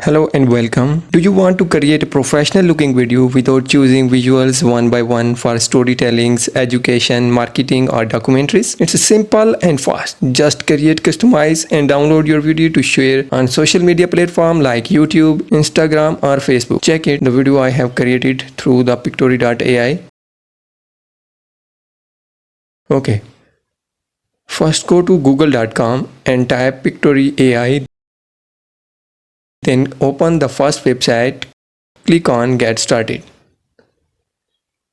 Hello and welcome. Do you want to create a professional looking video without choosing visuals one by one for storytellings, education, marketing or documentaries? It's simple and fast. Just create, customize and download your video to share on social media platform like YouTube, Instagram or Facebook. Check it, the video I have created through the pictory.ai. Okay. First go to google.com and type pictory AI. Then open the first website, click on Get Started.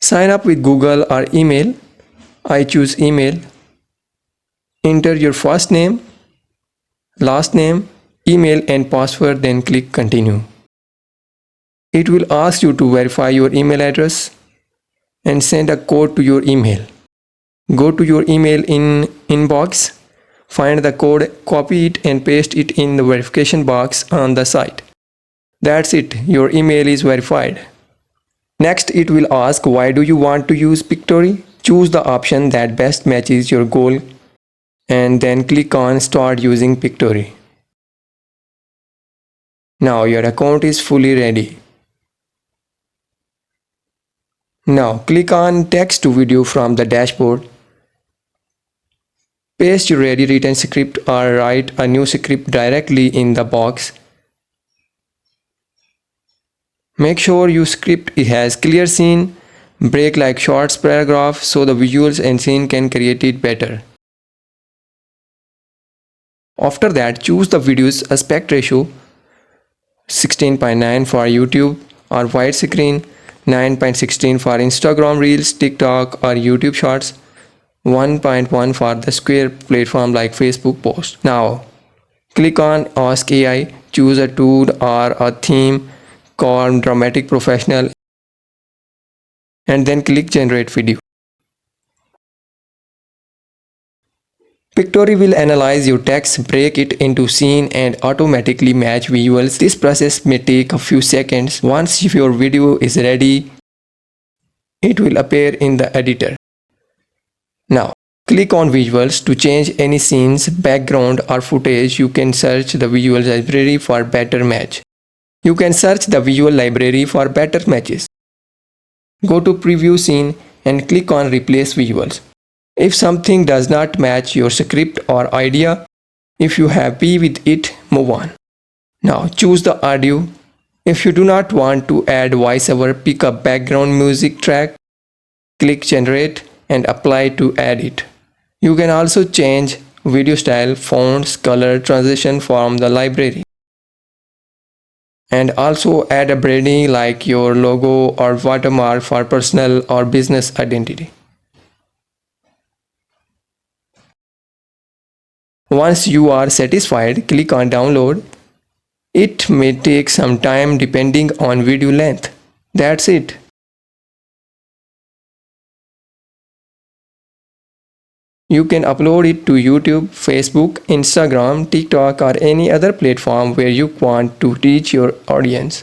Sign up with Google or email. I choose email. Enter your first name, last name, email and password, then click Continue. It will ask you to verify your email address and send a code to your email. Go to your email in inbox. Find the code, copy it and paste it in the verification box on the site. That's it, your email is verified. Next, it will ask why do you want to use Pictory? Choose the option that best matches your goal and then click on Start using Pictory. Now your account is fully ready. Now click on Text to Video from the dashboard. Paste your ready written script or write a new script directly in the box. Make sure your script has clear scene, break like short paragraph so the visuals and scene can create it better. After that, choose the video's aspect ratio 16:9 for YouTube or widescreen, 9:16 for Instagram Reels, TikTok or YouTube Shorts, 1.1 for the square platform like Facebook post. Now, click on Ask AI, choose a tool or a theme called Dramatic Professional and then click Generate Video. Pictory will analyze your text, break it into scene and automatically match visuals. This process may take a few seconds. Once your video is ready, it will appear in the editor. Now, click on Visuals to change any scenes, background or footage. You can search the visual library for better match. You can search the visual library for better matches. Go to Preview Scene and click on Replace Visuals. If something does not match your script or idea, if you are happy with it, move on. Now choose the audio. If you do not want to add voiceover, pick a background music track, click Generate and apply to add it. You can also change video style, fonts, color, transition from the library. And also add a branding like your logo or watermark for personal or business identity. Once you are satisfied, click on Download. It may take some time depending on video length. That's it. You can upload it to YouTube, Facebook, Instagram, TikTok or any other platform where you want to reach your audience.